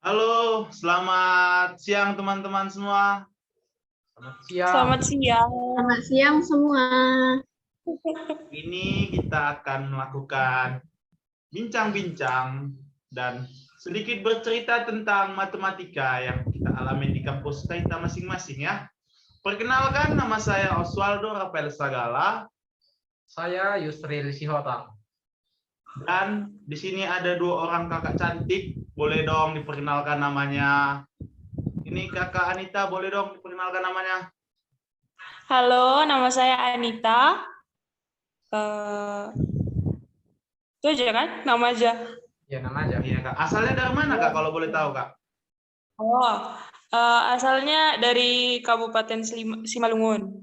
Halo, selamat siang teman-teman semua. Selamat siang. Selamat siang. Selamat siang semua. Ini kita akan melakukan bincang-bincang dan sedikit bercerita tentang matematika yang kita alami di kampus kita masing-masing ya. Perkenalkan, nama saya Oswaldo Rafael Sagala. Saya Yusril Sihotang. Dan di sini ada dua orang kakak cantik. Boleh dong diperkenalkan namanya. Ini kakak Anita, boleh dong diperkenalkan namanya. Halo, nama saya Anita. Itu aja kan? Nama aja. Ya, nama aja. Iya kak. Asalnya dari mana kak kalau boleh tahu kak? Asalnya dari Kabupaten Simalungun.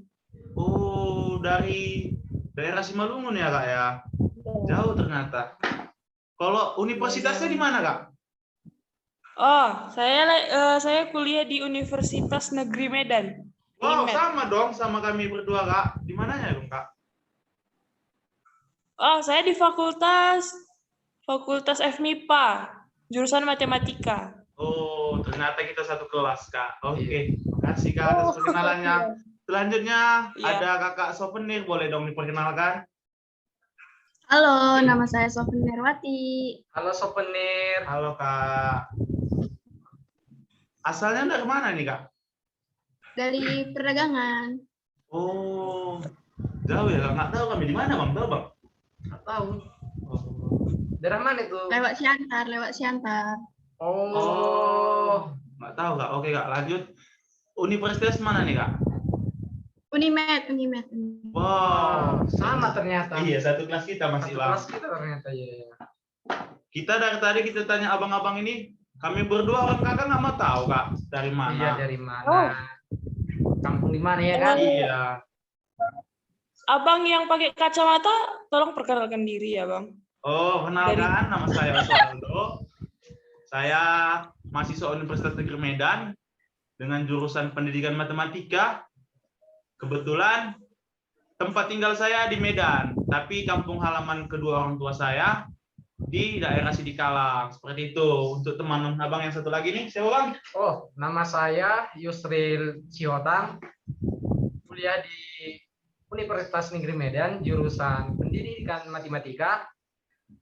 Oh, dari daerah Simalungun ya kak ya. Jauh ternyata. Kalau universitasnya di mana kak? Saya kuliah di Universitas Negeri Medan. Wow, UNMED. sama dong sama kami berdua kak. Di mananya dong kak? Saya di Fakultas FMIPA, jurusan Matematika. Oh, ternyata kita satu kelas kak. Oke, makasih kak atas perkenalannya. Selanjutnya ada kakak Souvenir, boleh dong diperkenalkan? Halo, nama saya Sofin Nerwati. Halo Souvenir. Halo kak. Asalnya dari mana nih kak? Dari perdagangan. Oh, jauh ya kak. Nggak tahu kami di mana bang? Tahu bang? Nggak tahu. Oh. Dari mana itu? Lewat Siantar. Oh. Nggak tahu kak. Oke kak, lanjut. Universitas mana nih kak? Unimed. Wow, Sama ternyata. iya satu kelas kita Satu masih bang. kelas kita ternyata ya. Kita dari tadi kita tanya abang-abang ini, kami berdua orang kakak nggak mau tahu kak dari mana. Iya, dari mana? Kampung di mana ya kan? Iya. Abang yang pakai kacamata, tolong perkenalkan diri ya, Bang. Oh, kenalkan, nama saya Oswaldo. Saya mahasiswa Universitas Negeri Medan dengan jurusan Pendidikan Matematika. Kebetulan tempat tinggal saya di Medan, tapi kampung halaman kedua orang tua saya di daerah Sidikalang. Seperti itu. Untuk teman abang yang satu lagi nih, siapa bang? Oh, nama saya Yusril Sihotang. Kuliah di Universitas Negeri Medan, jurusan Pendidikan Matematika.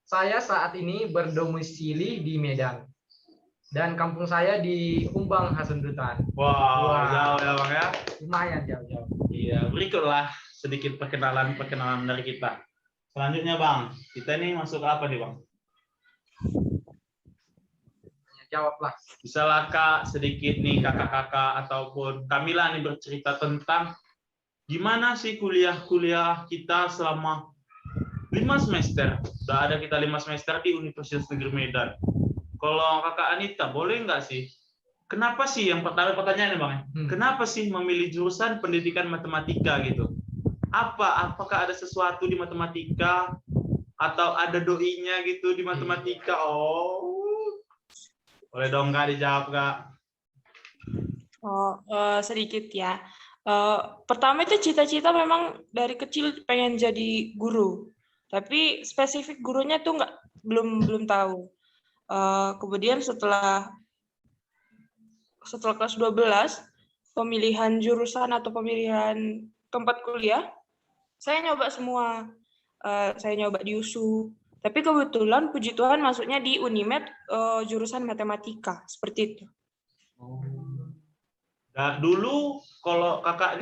Saya saat ini berdomisili di Medan. Dan kampung saya di Umbang Hasundutan. Wow, jauh ya bang ya. Lumayan jauh-jauh. Iya, berikutlah sedikit perkenalan dari kita. Selanjutnya bang, kita ini masuk ke apa nih bang? Jawablah. Misalnya kak sedikit nih kakak-kakak ataupun Kamila nih bercerita tentang gimana sih kuliah kita selama 5 semester. Sudah ada kita 5 semester di Universitas Negeri Medan. Kalau kakak Anita, boleh nggak sih? Kenapa sih yang pertama pertanyaannya bang? Kenapa sih memilih jurusan pendidikan matematika gitu? Apakah ada sesuatu di matematika atau ada doinya gitu di matematika? Oh, boleh dong kak dijawab kak. Sedikit ya. Pertama itu cita-cita memang dari kecil pengen jadi guru, tapi spesifik gurunya tuh belum tahu. Kemudian setelah kelas 12, pemilihan jurusan atau pemilihan tempat kuliah, saya nyoba semua. Saya nyoba di USU. Tapi kebetulan puji Tuhan masuknya di Unimed jurusan matematika. Seperti itu. Nah, dulu kalau kakak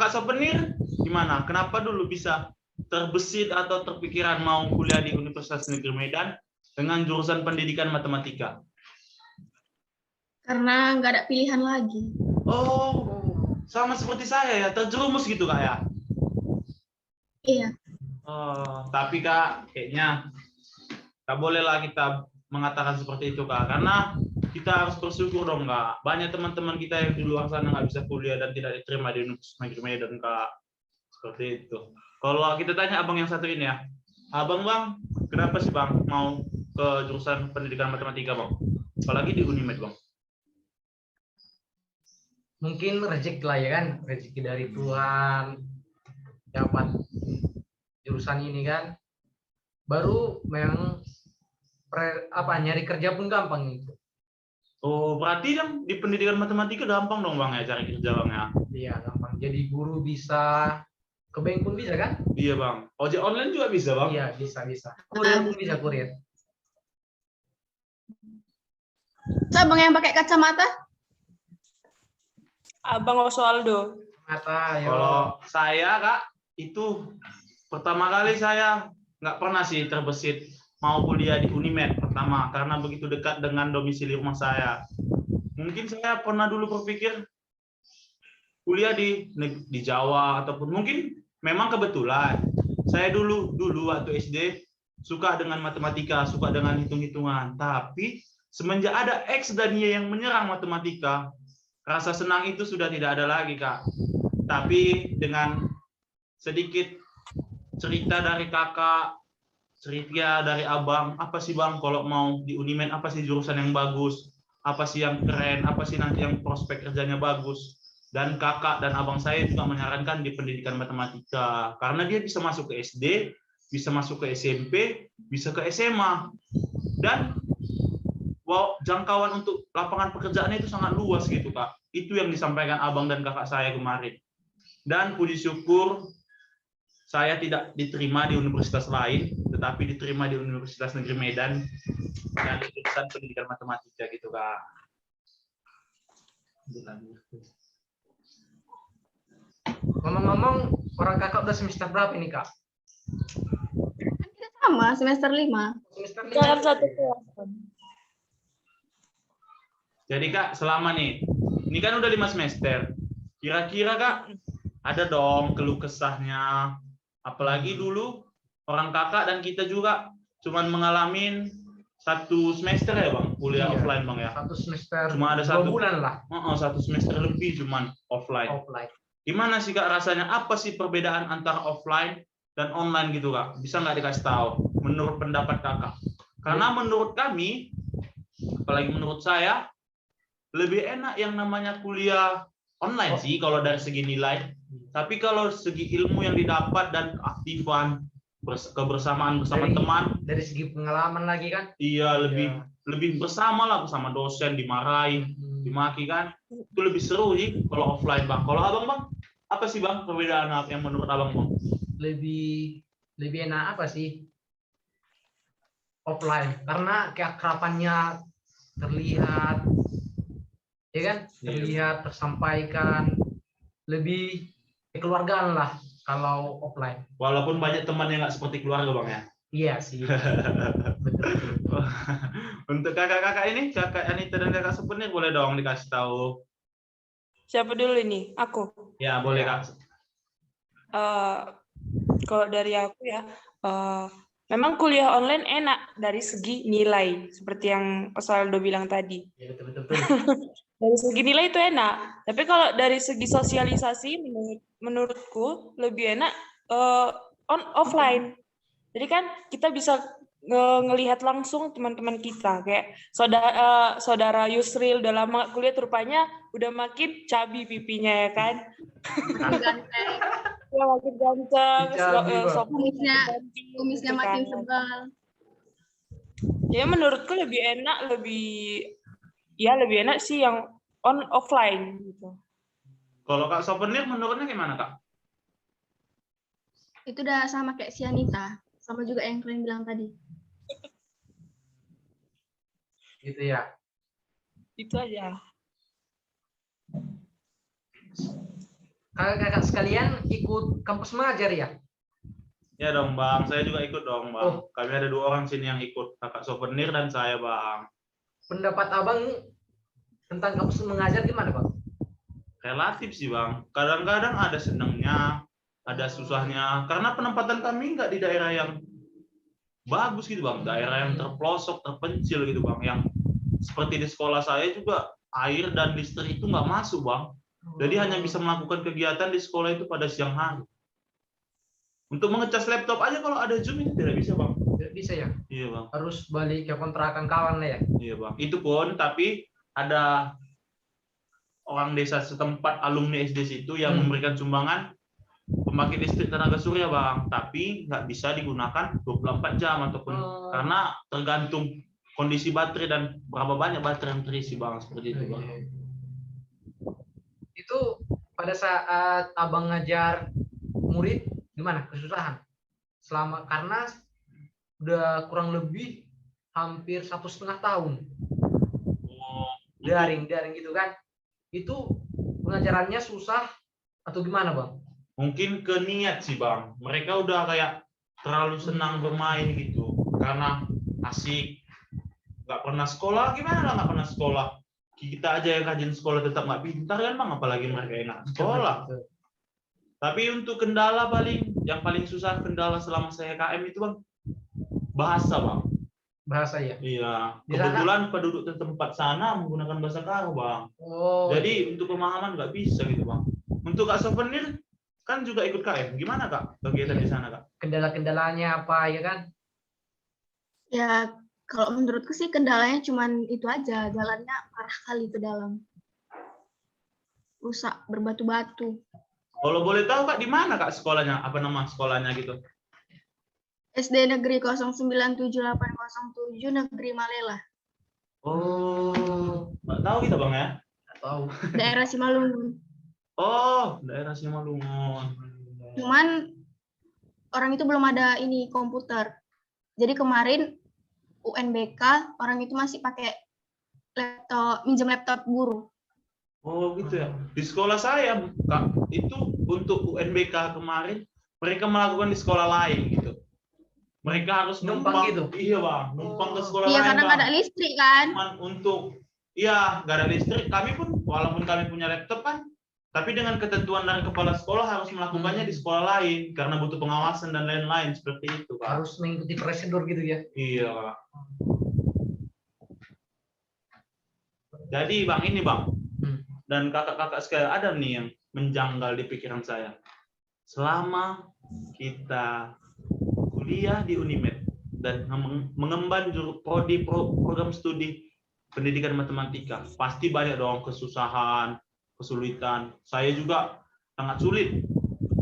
Souvenir gimana? Kenapa dulu bisa terbesit atau terpikiran mau kuliah di Universitas Negeri Medan dengan jurusan pendidikan matematika? Karena nggak ada pilihan lagi. Oh, sama seperti saya ya, terjerumus gitu kak ya? Iya. Oh, tapi kak, kayaknya tak bolehlah kita mengatakan seperti itu kak, karena kita harus bersyukur dong kak. Banyak teman-teman kita yang di luar sana nggak bisa kuliah dan tidak diterima di Universitas Negeri Medan kak. Seperti itu. Kalau kita tanya abang yang satu ini ya, abang bang, kenapa sih bang mau ke jurusan pendidikan matematika bang? Apalagi di Unimed bang? Mungkin rezeki lah ya kan, rezeki dari Tuhan dapat jurusan ini kan. Baru memang nyari kerja pun gampang itu. Oh, berarti kan di pendidikan matematika gampang dong Bang ya cari kerja Bang ya? Iya, gampang. Jadi guru bisa, ke bank pun bisa kan? Iya Bang. Ojek online juga bisa Bang? Iya, bisa. Kurir pun bisa, kurir. So, abang yang pakai kacamata? Abang Oswaldo. Mata, yo. Kalau saya Kak, itu pertama kali saya nggak pernah sih terbesit mau kuliah di Unimed pertama, karena begitu dekat dengan domisili rumah saya. Mungkin saya pernah dulu berpikir kuliah di Jawa, ataupun mungkin memang kebetulan saya dulu waktu SD suka dengan matematika, suka dengan hitung-hitungan. Tapi semenjak ada X dan Y yang menyerang matematika, rasa senang itu sudah tidak ada lagi Kak. Tapi dengan sedikit cerita dari kakak, cerita dari abang, apa sih Bang kalau mau di Unimed, apa sih jurusan yang bagus, apa sih yang keren, apa sih nanti yang prospek kerjanya bagus. Dan kakak dan abang saya juga menyarankan di pendidikan matematika, karena dia bisa masuk ke SD, bisa masuk ke SMP, bisa ke SMA. Dan wow, jangkauan untuk lapangan pekerjaannya itu sangat luas gitu Kak. Itu yang disampaikan abang dan kakak saya kemarin. Dan puji syukur saya tidak diterima di universitas lain, tetapi diterima di Universitas Negeri Medan dan jurusan pendidikan matematika gitu Kak. Ngomong-ngomong, orang kakak udah semester berapa ini, Kak? Kan kita sama, semester 5. Semester Dalam 5. satu kelas. Jadi Kak, selama nih, ini kan udah 5 semester. Kira-kira Kak, ada dong keluh kesahnya. Apalagi dulu orang kakak dan kita juga cuman mengalami 1 semester ya Bang, kuliah Iya. offline Bang ya. 1 semester, Cuma ada 2 1 bulan lah 1 semester lebih cuman offline. offline. Gimana sih Kak rasanya? Apa sih perbedaan antara offline dan online gitu Kak? Bisa nggak dikasih tahu menurut pendapat Kakak? Karena menurut kami, apalagi menurut saya, lebih enak yang namanya kuliah online sih kalau dari segi nilai. Tapi kalau segi ilmu yang didapat dan keaktifan, kebersamaan bersama Dari- teman, Dari segi pengalaman lagi kan? iya lebih bersama lah bersama dosen, dimarahin, dimaki kan. Itu lebih seru sih kalau offline Bang. Kalau Abang Bang, apa sih Bang perbedaan yang menurut Abang Bang? Lebih enak apa sih? Offline, karena keakrabannya terlihat, ya kan? Terlihat, tersampaikan, lebih kekeluargaan lah kalau offline. Walaupun banyak teman yang nggak seperti keluarga Bang ya. Iya sih. Betul. Untuk kakak-kakak ini, kakak Anita dan kakak Supenir boleh dong dikasih tahu. Siapa dulu ini? Aku. Ya boleh Ya. Kak. Kalau dari aku ya, memang kuliah online enak dari segi nilai, seperti yang Osvaldo bilang tadi. Ya, betul. Dari segi nilai itu enak, tapi kalau dari segi sosialisasi, menurutku lebih enak offline. Jadi kan kita bisa ngelihat langsung teman-teman kita, kayak saudara Yusril udah lama kuliah, rupanya udah makin cabi pipinya ya kan. Ganteng. Ya, makin ganteng, Cabi, Bang. Kumisnya gitu makin kan. tebal. Ya menurutku lebih enak, lebih enak sih yang offline gitu. Kalau Kak Supenir menurutnya gimana Kak? Itu udah sama kayak si Anita. Sama juga yang kalian bilang tadi. Gitu ya. Itu aja. Kakak-kakak sekalian ikut kampus mengajar ya? Ya dong Bang, saya juga ikut dong Bang. Oh. Kami ada 2 orang sini yang ikut, kakak Supenir dan saya Bang. Pendapat abang tentang kampus mengajar gimana, Bang? Relatif sih Bang. Kadang-kadang ada senangnya, ada susahnya. Karena penempatan kami nggak di daerah yang bagus gitu Bang. Daerah yang terpelosok, terpencil gitu Bang. Yang seperti di sekolah saya juga air dan listrik itu nggak masuk Bang. Jadi hanya bisa melakukan kegiatan di sekolah itu pada siang hari. Untuk mengecas laptop aja kalau ada Zoom itu tidak bisa Bang. Tidak bisa ya? Iya Bang. Harus balik ke kontrakan kawan lah ya? Iya Bang. Itu pun tapi ada orang desa setempat alumni SD situ yang memberikan sumbangan pembangkit listrik tenaga surya Bang. Tapi nggak bisa digunakan 24 jam ataupun karena tergantung kondisi baterai dan berapa banyak baterai yang terisi Bang, seperti itu Bang. Itu pada saat abang ngajar murid gimana kesusahan? Karena udah kurang lebih hampir 1,5 tahun daring gitu kan? Itu pengajarannya susah atau gimana Bang? Mungkin ke niat sih Bang. Mereka udah kayak terlalu senang bermain gitu, karena asik. Nggak pernah sekolah, gimana nggak pernah sekolah? Kita aja yang rajin sekolah tetap nggak pintar kan Bang, apalagi mereka yang nggak sekolah. Tapi untuk kendala yang paling susah kendala selama saya KM itu Bang, bahasa Bang. Bahasa ya? Iya. Di Kebetulan penduduk tempat sana menggunakan bahasa Karo Bang. Oh. Jadi untuk pemahaman nggak bisa gitu Bang. Untuk Kak Souvenir kan juga ikut KM. Gimana Kak kegiatan di sana Kak? Kendala-kendalanya apa ya kan? Ya, kalau menurutku sih kendalanya cuman itu aja, jalannya parah kali ke dalam. Rusak, berbatu-batu. Kalau boleh tahu Kak di mana Kak sekolahnya? Apa nama sekolahnya gitu? SD Negeri 0978007 Negeri Malela. Oh, nggak tahu kita Bang ya? Nggak tahu. Daerah Simalungun. Oh, daerah Simalungun. Cuman orang itu belum ada ini komputer. Jadi kemarin UNBK orang itu masih pakai laptop, minjem laptop guru. Oh gitu ya. Di sekolah saya Kak, itu untuk UNBK kemarin mereka melakukan di sekolah lain gitu. Mereka harus numpang gitu. Iya Bang, numpang ke sekolah Iya, lain. karena nggak ada listrik kan. Cuman untuk nggak ada listrik. Kami pun walaupun kami punya laptop kan, tapi dengan ketentuan dari kepala sekolah harus melakukannya di sekolah lain karena butuh pengawasan dan lain-lain seperti itu Kak. Harus mengikuti prosedur gitu ya. Iya Kak. Jadi Bang ini Bang, dan kakak-kakak sekalian ada nih yang menjanggal di pikiran saya. Selama kita kuliah di Unimed dan mengemban program studi pendidikan matematika, pasti banyak dong kesusahan, kesulitan. Saya juga sangat sulit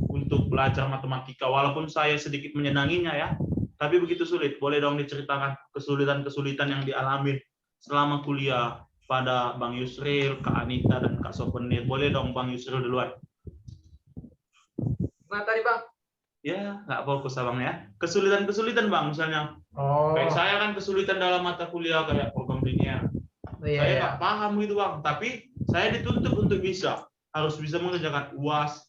untuk belajar matematika, walaupun saya sedikit menyenanginya ya, tapi begitu sulit. Boleh dong diceritakan kesulitan-kesulitan yang dialami selama kuliah pada Bang Yusril, Kak Anita, dan Kak Souvenir. Boleh dong Bang Yusril duluan. Nah tadi Bang? Ya, nggak fokus Abang ya. Kesulitan-kesulitan Bang, misalnya. Oh. Kayak saya kan kesulitan dalam mata kuliah kayak program linear. Iya, Saya iya. nggak paham gitu Bang, tapi saya dituntut untuk harus bisa mengerjakan UAS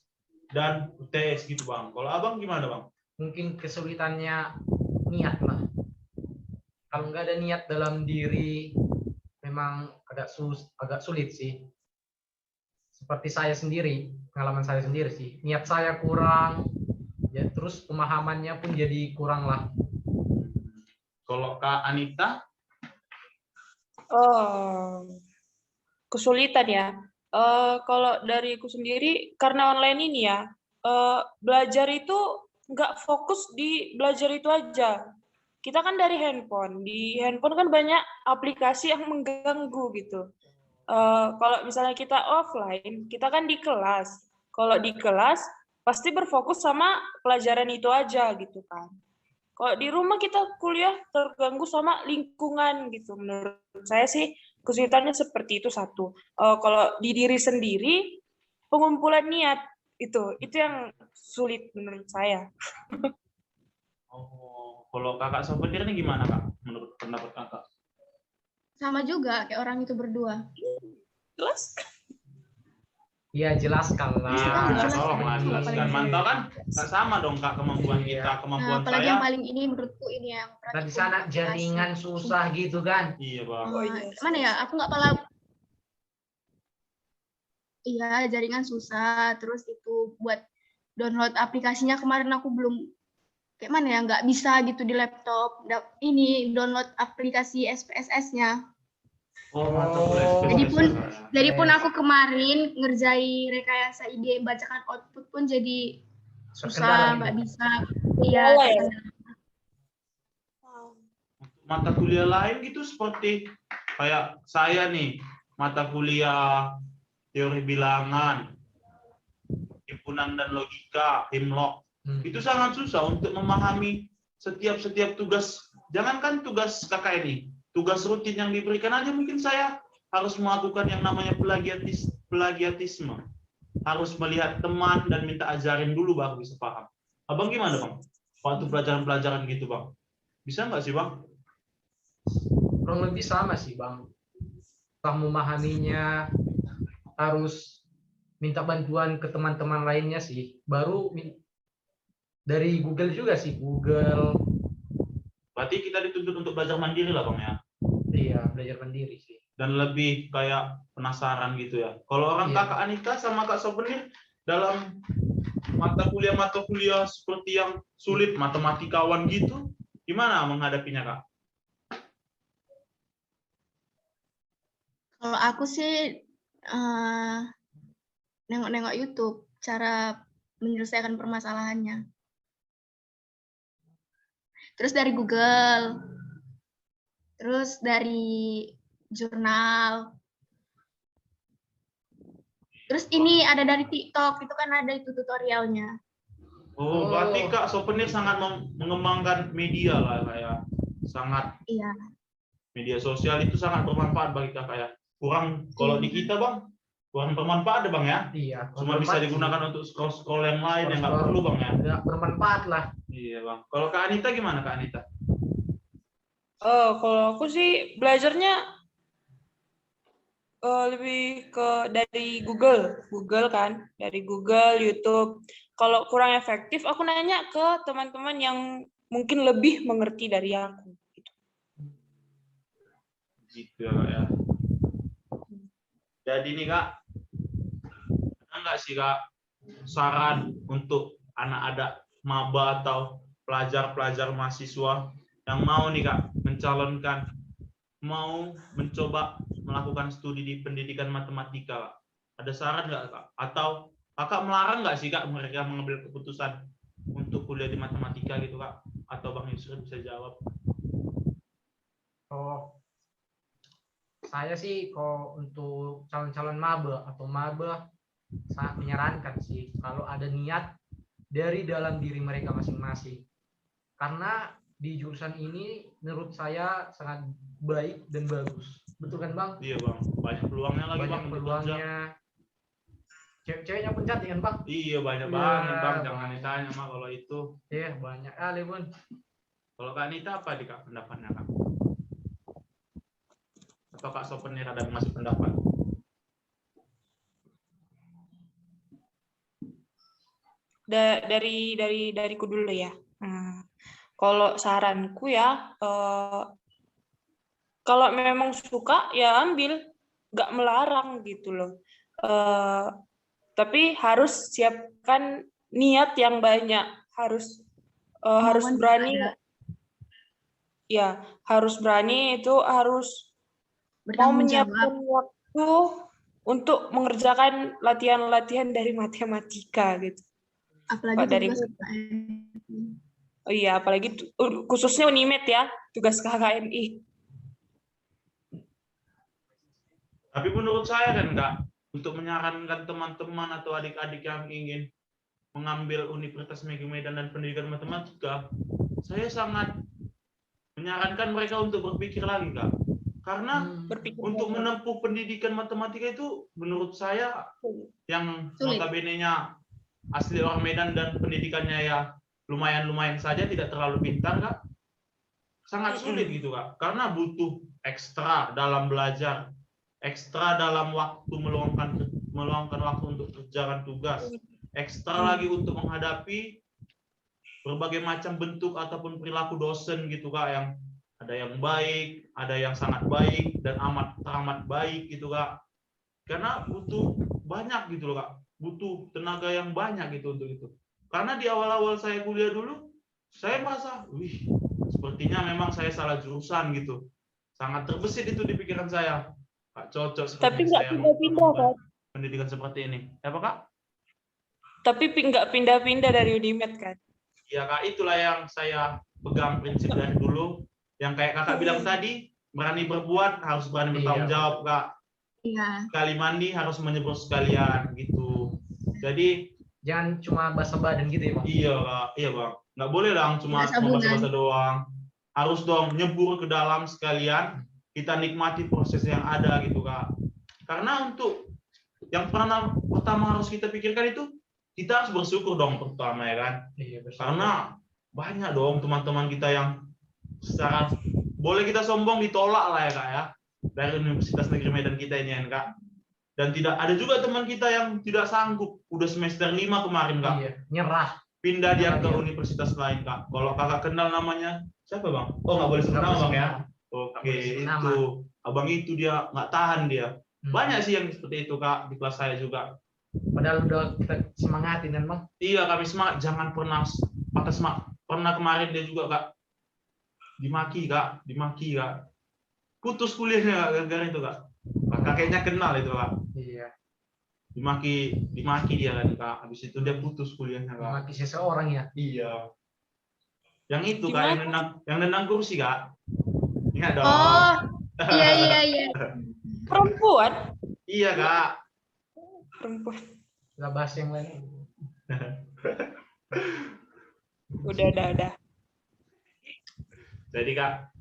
dan UTS gitu Bang. Kalau Abang gimana Bang? Mungkin kesulitannya niat lah. Kalau nggak ada niat dalam diri, memang agak sulit sih. Seperti saya sendiri, pengalaman saya sendiri sih. Niat saya kurang, ya terus pemahamannya pun jadi kurang lah. Kalau Kak Anita? Oh, kesulitan ya. Kalau dariku sendiri, karena online ini ya, belajar itu nggak fokus di belajar itu aja. Kita kan dari handphone. Di handphone kan banyak aplikasi yang mengganggu gitu. Kalau misalnya kita offline, kita kan di kelas. Kalau di kelas, pasti berfokus sama pelajaran itu aja gitu kan. Kalau di rumah kita kuliah terganggu sama lingkungan gitu. Menurut saya sih kesulitannya seperti itu satu. Kalau di diri sendiri, pengumpulan niat itu yang sulit menurut saya. Oh, kalau Kakak Souvenir ini gimana Kak? Menurut pendapat Kakak? Sama juga kayak orang itu berdua. Jelas? Iya jelaskan lah. Iya, tolonglah jelaskan. Mantau kan? Nggak sama dong Kak kemampuan kita, kemampuan Apalagi saya. yang paling ini menurutku ini yang Nah, di sana jaringan susah gitu kan. Iya Bang. Mana ya? Aku nggak paham. Iya, jaringan susah. Terus itu buat download aplikasinya kemarin aku belum kayak mana ya, nggak bisa gitu di laptop. Ini download aplikasi SPSS-nya. Oh, Jadi pun aku kemarin ngerjain rekayasa ide bacakan output pun jadi susah, nggak bisa. Iya. Mata kuliah lain gitu seperti kayak saya nih, mata kuliah teori bilangan, himpunan dan logika, himlog. Itu sangat susah untuk memahami setiap tugas. Jangankan tugas KKN ini, tugas rutin yang diberikan aja mungkin saya harus melakukan yang namanya plagiatisme. Harus melihat teman dan minta ajarin dulu baru bisa paham. Abang gimana Bang? Waktu pelajaran-pelajaran gitu Bang. Bisa nggak sih Bang? Kurang lebih sama sih Bang. Setelah memahaminya harus minta bantuan ke teman-teman lainnya sih. Baru dari Google juga sih, Google. Berarti kita dituntut untuk belajar mandiri lah Bang ya? Iya, belajar mandiri sih. Dan lebih kayak penasaran gitu ya. Kalau orang Kakak Anita sama Kak Souvenir dalam mata kuliah seperti yang sulit, matematikawan gitu, gimana menghadapinya Kak? Kalau aku sih nengok-nengok YouTube cara menyelesaikan permasalahannya. Terus dari Google, terus dari jurnal, terus ini ada dari TikTok, itu kan ada itu tutorialnya. Oh, berarti Kak Souvenir sangat mengembangkan media lah kayak sangat. Iya. Media sosial itu sangat bermanfaat bagi Kakak ya. Kurang kalau di kita Bang, kurang bermanfaat Bang ya. Iya. Cuma bisa digunakan untuk scroll yang lain yang nggak perlu Bang ya. Nggak bermanfaat lah. Iya Bang. Kalau Kak Anita gimana Kak Anita? Kalau aku sih belajarnya lebih ke dari Google kan, dari Google, YouTube. Kalau kurang efektif, aku nanya ke teman-teman yang mungkin lebih mengerti dari aku. Gitu ya Kak ya. Jadi nih Kak, ada nggak sih Kak saran untuk anak-anak maba atau pelajar-pelajar mahasiswa yang mau nih Kak mencalonkan, mau mencoba melakukan studi di pendidikan matematika Kak? Ada saran nggak Kak? Atau Kakak melarang nggak sih Kak mereka mengambil keputusan untuk kuliah di matematika gitu Kak? Atau Bang Yusril bisa jawab? Oh, saya sih kalau untuk calon-calon maba atau maba sangat menyarankan sih kalau ada niat dari dalam diri mereka masing-masing. Karena di jurusan ini menurut saya sangat baik dan bagus. Betul kan Bang? Iya Bang, banyak peluangnya lagi Banyak Bang. peluangnya. Cewek-ceweknya pun cantik kan Bang? Iya banyak banget Bang, jangan ditanya mah kalau itu. Iya banyak kali Bun. Kalau Kak Anita apa di Kak pendapatnya Kak? Atau Kak Souvenir ada masih pendapat? Dariku dulu ya. Kalau saranku ya, kalau memang suka ya ambil, nggak melarang gitu loh. Tapi harus siapkan niat yang banyak, harus berani. Ya, harus berani itu harus mau menyiapkan waktu untuk mengerjakan latihan-latihan dari matematika gitu. Apalagi dari iya, apalagi khususnya Unimed ya, tugas KKMI. Tapi menurut saya kan Kak, untuk menyarankan teman-teman atau adik-adik yang ingin mengambil Universitas Negeri Medan dan pendidikan matematika, saya sangat menyarankan mereka untuk berpikir lagi Kak. Karena untuk menempuh pendidikan matematika itu menurut saya yang notabene-nya asli orang Medan dan pendidikannya ya lumayan-lumayan saja, tidak terlalu pintar Kak, sangat sulit gitu Kak, karena butuh ekstra dalam belajar, ekstra dalam waktu meluangkan waktu untuk kerjakan tugas, ekstra lagi untuk menghadapi berbagai macam bentuk ataupun perilaku dosen gitu Kak, yang ada yang baik, ada yang sangat baik dan teramat baik gitu Kak, karena butuh banyak gitu loh Kak, butuh tenaga yang banyak gitu untuk itu. Karena di awal-awal saya kuliah dulu, saya merasa, sepertinya memang saya salah jurusan gitu. Sangat terbesit itu di pikiran saya. Kak cocok seperti tapi nggak pindah-pindah kan? Pendidikan seperti ini. Apa Kak? Tapi nggak pindah-pindah dari Unimed kan? Ya Kak, itulah yang saya pegang prinsip dari dulu. Yang kayak Kakak bilang tadi, berani berbuat, harus berani bertanggung jawab Kak. Iya. Sekali mandi harus menyebur sekalian gitu. Jadi jangan cuma basa badan gitu ya Bang. Iya Kak, iya Bang. Nggak boleh lah cuma basa-basa doang. harus dong nyebur ke dalam sekalian, kita nikmati proses yang ada gitu Kak. Karena untuk yang pertama harus kita pikirkan itu, kita harus bersyukur dong pertama ya kan. Iya, betul. Karena banyak dong teman-teman kita yang secara boleh kita sombong ditolak lah ya Kak ya, dari Universitas Negeri Medan kita ini ya Kak. Dan tidak ada juga teman kita yang tidak sanggup, udah semester 5 kemarin Kak. Iya, nyerah. Pindah dia ke Iya. universitas lain Kak. Kalau Kakak kenal namanya siapa Bang? Oh nggak boleh sebut nama Bang ya. Oke, boleh sebut nama. itu abang itu dia nggak tahan dia. Hmm. Banyak sih yang seperti itu Kak di kelas saya juga. Padahal udah kita semangatin kan Bang. Iya kami semangat, jangan pernah patah semangat. Pernah kemarin dia juga Kak dimaki Kak. Putus kuliahnya Kak, gara-gara itu Kak. Kakeknya kenal itu Kak. Iya. Dimaki dia kan Kak. Habis itu dia putus kuliahnya Kak. Mati seseorang ya. Iya. Yang itu Kak Gimana? yang nendang kursi Kak. Ingat dong. Oh, iya. Perempuan? Iya Kak. Perempuan. Gak bahas yang lain. Udah. Jadi Kak,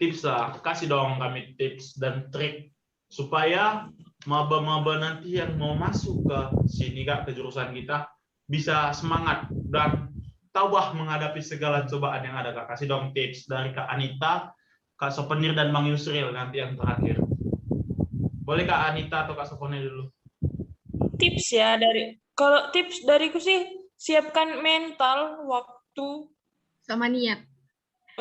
tips lah, kasih dong kami tips dan trik supaya maba-maba nanti yang mau masuk ke sini Kak, ke jurusan kita bisa semangat dan tabah menghadapi segala cobaan yang ada Kak. Kasih dong tips dari Kak Anita, Kak Sopenir dan Bang Yusril nanti yang terakhir. Boleh Kak Anita atau Kak Sopenir dulu? Tips ya kalau tips dariku sih, siapkan mental, waktu, Sama niat.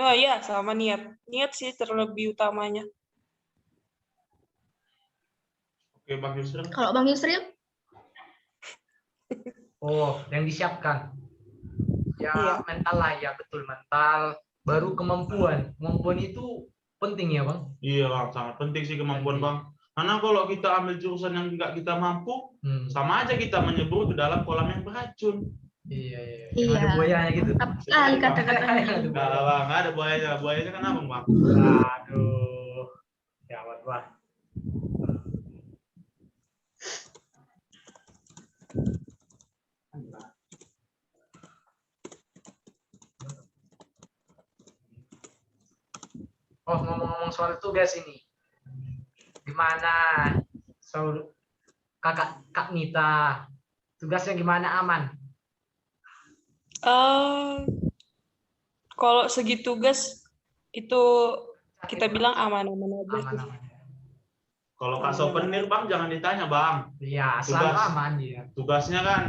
oh iya, sama niat. Niat sih terlebih utamanya. Oke Bang Yusril. Kalau Bang Yusril? Oh, yang disiapkan. Ya, Iya. mental lah ya, betul mental. Baru kemampuan. Kemampuan itu penting ya, Bang. Iya Bang, sangat penting sih kemampuan Bang. Karena kalau kita ambil jurusan yang nggak kita mampu, sama aja kita menyebur ke dalam kolam yang beracun. Iya. Iya. Yang ada buayanya gitu. Mantap sekali kata-katanya. Nggak lah Bang, nggak ada buayanya. Buayanya kan abang Bang. Aduh. Gawat, Bang. Oh, ngomong-ngomong soal tugas ini. Gimana? Kak Nita, tugasnya gimana, aman? Kalau segi tugas itu kita bilang aman-aman aja sih. Aman. Kalau Kak Sopenir Bang jangan ditanya Bang. Iya, selalu Tugas. aman dia. Tugasnya kan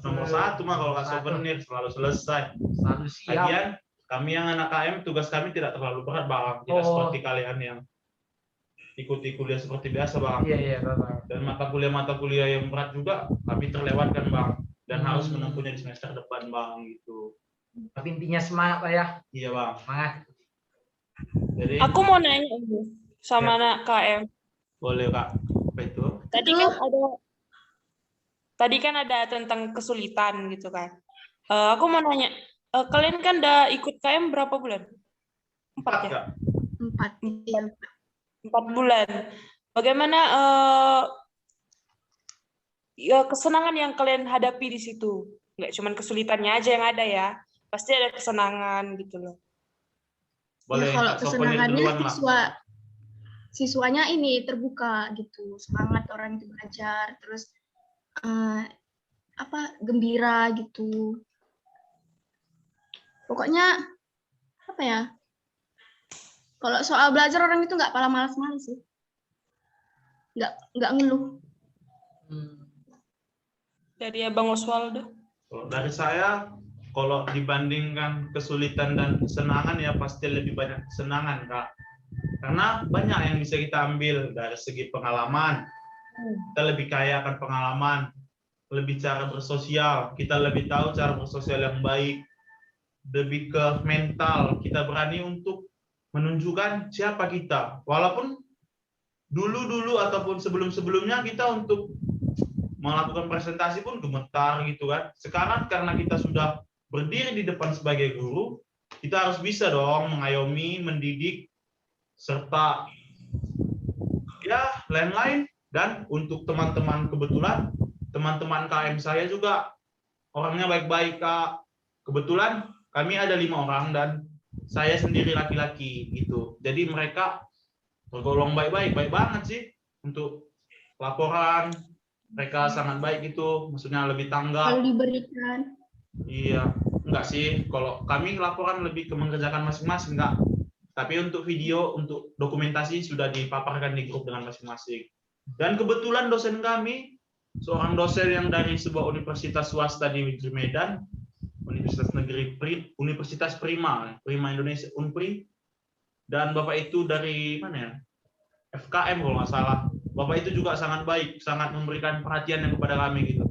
nomor 1 mah kalau Kak Sopenir selalu selesai. Selalu siap. Lagian kami yang anak KM tugas kami tidak terlalu berat Bang. Tidak seperti kalian yang ikuti kuliah seperti biasa Bang. Iya, betul. Dan mata kuliah yang berat juga kami terlewatkan Bang. Dan harus menempuhnya di semester depan Bang gitu. Tapi intinya semangat lah ya. Iya Bang. Semangat. Jadi Aku mau nanya ini sama anak KM. boleh Kak. Apa itu? Tadi kan ada tentang kesulitan gitu kan. Aku mau nanya, kalian kan udah ikut KM berapa bulan? 4 ya? Kak. 4. Iya. 4 bulan. Bagaimana kesenangan yang kalian hadapi di situ? Nggak cuma kesulitannya aja yang ada ya. Pasti ada kesenangan gitu loh. Boleh Ya, kalau Kak Sopenir kesenangannya duluan lah. siswanya ini terbuka gitu, semangat orang itu belajar, terus gembira gitu. Pokoknya apa ya? Kalau soal belajar orang itu nggak pala malas-malas sih, nggak ngeluh. Dari Abang Oswaldo. Kalau dari saya, kalau dibandingkan kesulitan dan kesenangan ya pasti lebih banyak kesenangan Kak. Karena banyak yang bisa kita ambil dari segi pengalaman. Kita lebih kaya akan pengalaman, lebih cara bersosial. Kita lebih tahu cara bersosial yang baik. Lebih ke mental. Kita berani untuk menunjukkan siapa kita. Walaupun dulu ataupun sebelum-sebelumnya kita untuk melakukan presentasi pun gemetar gitu kan. Sekarang karena kita sudah berdiri di depan sebagai guru, kita harus bisa dong mengayomi, mendidik, serta ya lain-lain. Dan untuk teman-teman, kebetulan teman-teman KM saya juga orangnya baik-baik Kak. Kebetulan kami ada 5 orang dan saya sendiri laki-laki gitu. Jadi mereka tergolong baik banget sih untuk laporan. Mereka sangat baik gitu, maksudnya lebih tanggap. Kalau diberikan. Iya, enggak sih. Kalau kami laporan lebih ke mengerjakan masing-masing, enggak. Tapi untuk video, untuk dokumentasi sudah dipaparkan di grup dengan masing-masing. Dan kebetulan dosen kami, seorang dosen yang dari sebuah universitas swasta di Medan, Universitas Negeri Universitas Prima Indonesia, Unpri. Dan Bapak itu dari mana ya? FKM kalau nggak salah. Bapak itu juga sangat baik, sangat memberikan perhatian yang kepada kami gitu.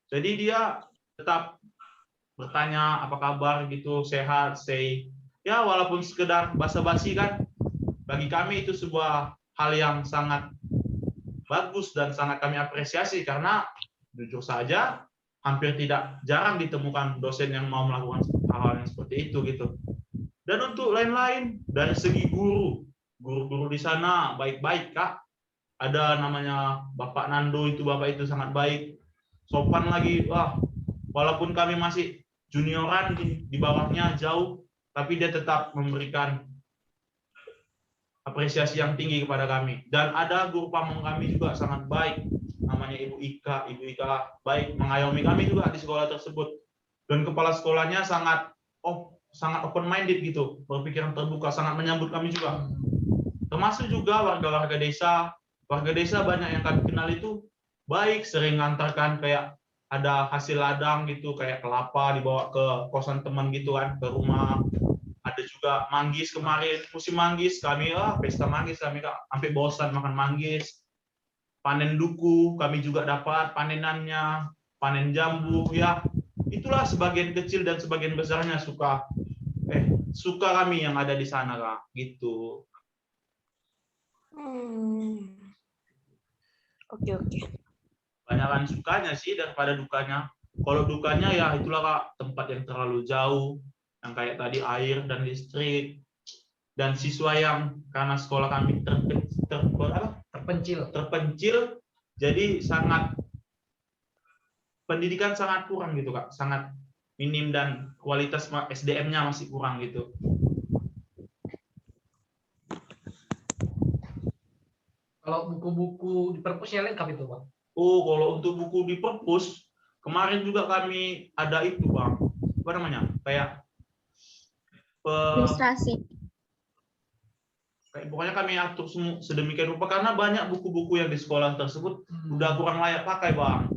Jadi dia tetap bertanya apa kabar gitu, sehat, say. Ya walaupun sekedar basa-basi kan, bagi kami itu sebuah hal yang sangat bagus dan sangat kami apresiasi karena jujur saja hampir jarang ditemukan dosen yang mau melakukan hal-hal yang seperti itu gitu. Dan untuk lain-lain dari segi guru-guru di sana baik-baik Kak. Ada namanya Bapak Nando, itu Bapak itu sangat baik, sopan lagi. Wah, walaupun kami masih junioran di bawahnya jauh, tapi dia tetap memberikan apresiasi yang tinggi kepada kami. Dan ada guru pamong kami juga sangat baik, namanya Ibu Ika. Ibu Ika baik mengayomi kami juga di sekolah tersebut. Dan kepala sekolahnya sangat open minded gitu, berpikiran terbuka, sangat menyambut kami juga. Termasuk juga warga-warga desa. Warga desa banyak yang kami kenal itu baik, sering ngantarkan kayak ada hasil ladang gitu, kayak kelapa dibawa ke kosan teman gitu kan, ke rumah. Ada juga manggis kemarin, musim manggis kami, pesta manggis kami Kak, sampai bosan makan manggis. Panen duku kami juga dapat panenannya, panen jambu ya. Itulah sebagian kecil dan sebagian besarnya suka kami yang ada di sana Kak, gitu. Oke. Banyakan sukanya sih daripada dukanya. Kalau dukanya ya itulah Kak, tempat yang terlalu jauh, yang kayak tadi air dan listrik, dan siswa yang karena sekolah kami terpencil, jadi pendidikan sangat kurang gitu Kak, sangat minim dan kualitas SDM-nya masih kurang gitu. Kalau buku-buku di perpusnya lengkap itu, Bang? Oh, kalau untuk buku di perpus, kemarin juga kami ada itu, Bang. Apa namanya? Kayak Ilustrasi. Pokoknya kami atur sedemikian rupa karena banyak buku-buku yang di sekolah tersebut udah kurang layak pakai, Bang.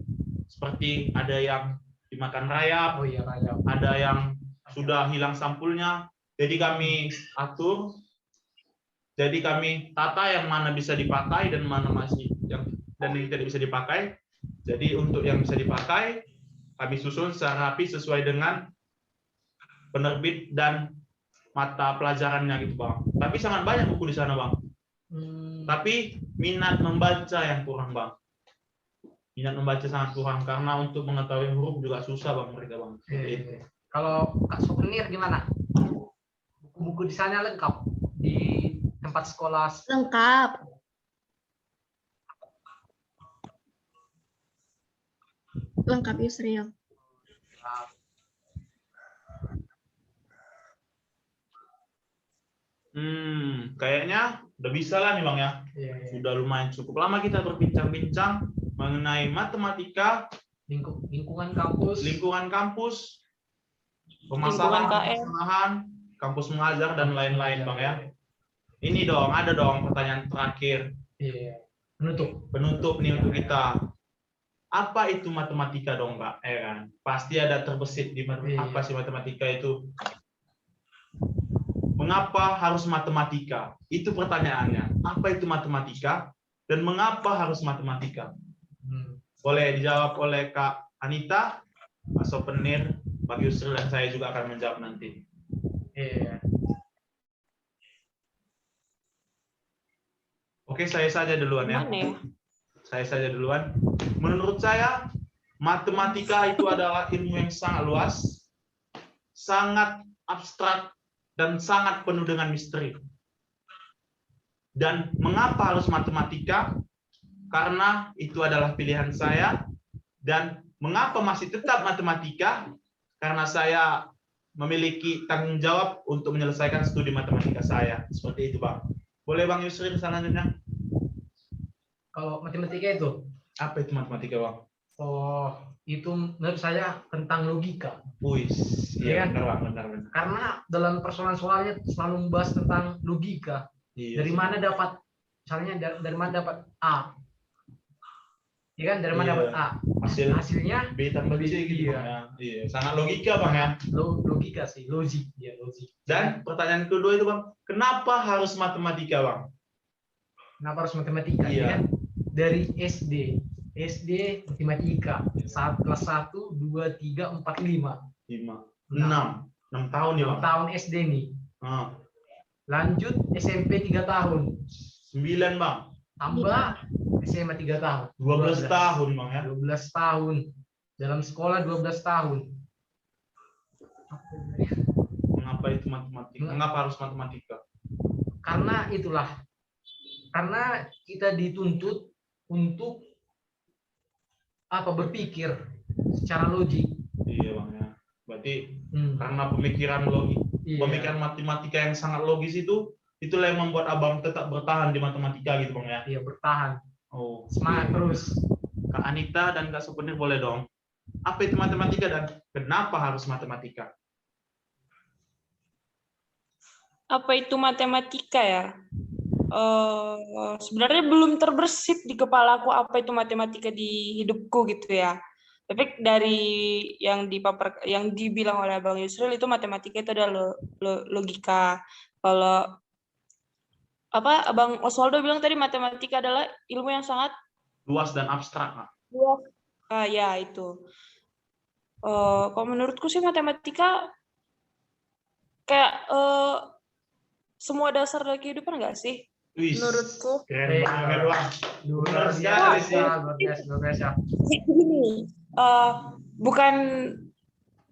Seperti ada yang dimakan rayap, rayap. Ada yang sudah hilang sampulnya. Jadi kami atur. Jadi kami tata yang mana bisa dipakai dan mana masih yang tidak bisa dipakai. Jadi untuk yang bisa dipakai, kami susun secara rapi sesuai dengan penerbit dan mata pelajarannya gitu Bang. Tapi sangat banyak buku di sana Bang. Tapi minat membaca yang kurang Bang. Minat membaca sangat kurang karena untuk mengetahui huruf juga susah Bang mereka Bang. Kalau Kak Souvenir gimana? Buku-buku di sana lengkap di tempat sekolah? Lengkap. Lengkap Yusril. Kayaknya udah bisa lah nih Bang ya. Sudah lumayan cukup lama kita berbincang-bincang mengenai matematika, lingkungan kampus, permasalahan kampus mengajar dan lain-lain Bang ya. Ini dong, ada dong pertanyaan terakhir. Penutup nih untuk kita. Apa itu matematika dong, Kak? Kan? Pasti ada terbesit di apa sih matematika itu? Mengapa harus matematika? Itu pertanyaannya. Apa itu matematika dan mengapa harus matematika? Boleh dijawab oleh Kak Anita, Pak Souvenir, Pak Yusril, dan saya juga akan menjawab nanti. Oke, saya saja duluan ya. Saya saja duluan. Menurut saya, matematika itu adalah ilmu yang sangat luas, sangat abstrak, dan sangat penuh dengan misteri. Dan mengapa harus matematika? Karena itu adalah pilihan saya. Dan mengapa masih tetap matematika? Karena saya memiliki tanggung jawab untuk menyelesaikan studi matematika saya. Seperti itu, Bang. Boleh Bang Yusril selanjutnya? Kalau matematika itu, Apa itu matematika, Bang? oh itu menurut saya tentang logika. Wih, iya Iya. benar, Bang, benar. Karena dalam persoalan-soalnya selalu membahas tentang logika. Iya, Dari mana dapat, misalnya dari mana dapat A, ya kan? Dari mana Iya. dapat A? Hasilnya B tambah C gitu, Iya. Bang, ya. Iya, sangat logika, Bang, ya. logika sih, logik, ya logik. Dan pertanyaan kedua itu, Bang, kenapa harus matematika, Bang? Kenapa harus matematika? Iya. Ya kan? Dari SD matematika kelas 1, 2, 3, 4, 5. 6 tahun ya, 6 Bang. tahun SD nih. Ah, Lanjut SMP 3 tahun. 9, Bang. Tambah SMA 3 tahun. 12 tahun, Bang, ya. 12 tahun. Dalam sekolah 12 tahun. Mengapa itu matematika? Mengapa harus matematika? Karena itulah. Karena kita dituntut untuk berpikir secara logik. Iya, Bang, ya. Berarti Hmm. karena pemikiran logis, Iya. pemikiran matematika yang sangat logis itulah yang membuat Abang tetap bertahan di matematika gitu, Bang, ya. Iya, bertahan. Oh, Semangat terus. Kak Anita dan Kak Sopenir boleh dong. Apa itu matematika dan kenapa harus matematika? Apa itu matematika ya? Sebenarnya belum terbersit di kepala aku apa itu matematika di hidupku gitu ya. Tapi dari yang dibilang oleh Bang Yusril itu matematika itu adalah logika. Kalau Bang Oswaldo bilang tadi matematika adalah ilmu yang sangat Luas dan abstrak, Kak. luas. Ya itu. Kalau menurutku sih matematika kayak semua dasar dari kehidupan nggak sih? Wih, Menurutku. keren banget, Bang. Luar sekali sih. Luar biasa. Gini, bukan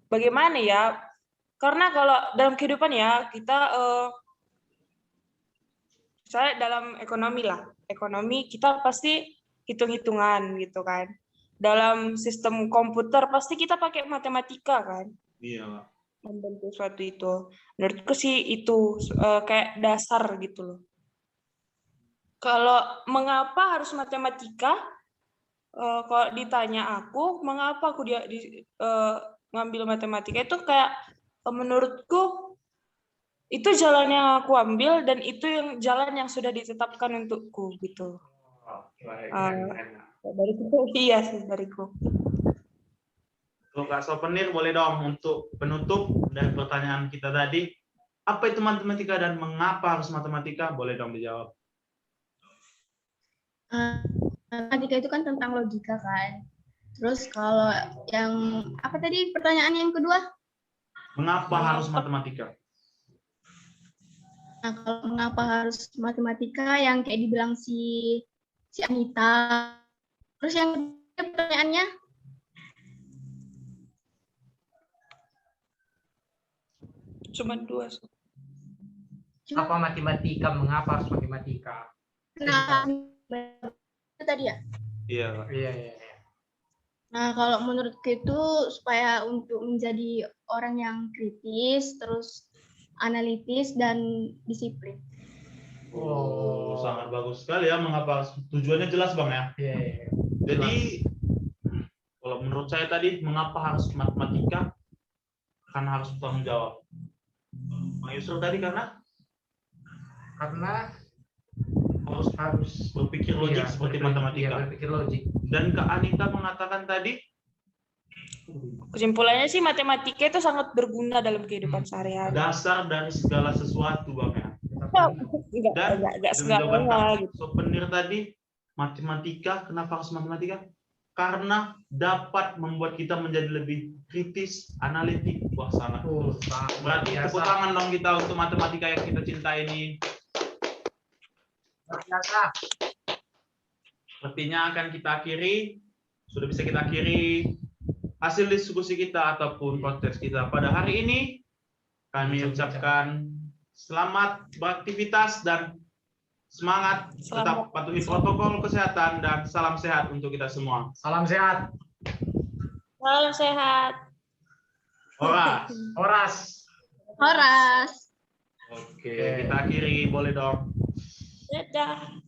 bagaimana ya? Karena kalau dalam kehidupan ya kita, misalnya dalam ekonomi kita pasti hitung-hitungan gitu kan. Dalam sistem komputer pasti kita pakai matematika kan. Iya, Kak. Membentuk suatu itu. Menurutku sih itu kayak dasar gitu loh. Kalau mengapa harus matematika? Kalau ditanya aku, mengapa aku ngambil matematika itu kayak menurutku itu jalan yang aku ambil dan itu yang jalan yang sudah ditetapkan untukku gitu. Dariku iya sih dariku. Untuk Kak Sopenir boleh dong untuk penutup dari pertanyaan kita tadi. Apa itu matematika dan mengapa harus matematika? Boleh dong dijawab. Matematika itu kan tentang logika kan. Terus kalau yang apa tadi pertanyaan yang kedua? Mengapa harus matematika? Nah, kalau mengapa harus matematika yang kayak dibilang si Anita. Terus yang kedua pertanyaannya? Cuma 2. Apa matematika? Mengapa harus matematika? Nah, itu tadi ya. Iya, Kak. Iya. Nah, kalau menurutku itu supaya untuk menjadi orang yang kritis, terus analitis dan disiplin. Oh, sangat bagus sekali ya. Mengapa? Tujuannya jelas, Bang, ya. Iya. Jadi, kalau menurut saya tadi, mengapa harus matematika? Karena harus bertanggung jawab. Bang Yusril tadi karena harus berpikir logik seperti matematika. Iya, berpikir logik. Dan Kak Anita mengatakan tadi, Kesimpulannya sih matematika itu sangat berguna dalam kehidupan sehari-hari. dasar dari segala sesuatu, Bang, ya. Enggak Dan jawaban segalanya. Kak Sopenir tadi, matematika, kenapa harus matematika? Karena dapat membuat kita menjadi lebih kritis, analitik. Wah, sangat. Berarti tepuk tangan dong kita untuk matematika yang kita cintai ini. Biasa. Sepertinya akan kita akhiri, sudah bisa kita akhiri hasil diskusi kita ataupun podcast kita pada hari ini. Kami ucapkan selamat beraktivitas dan semangat, tetap patuhi protokol kesehatan dan salam sehat untuk kita semua. Salam sehat. Salam sehat. Horas. Horas. Horas. Oke, kita akhiri, boleh dong. Dadah.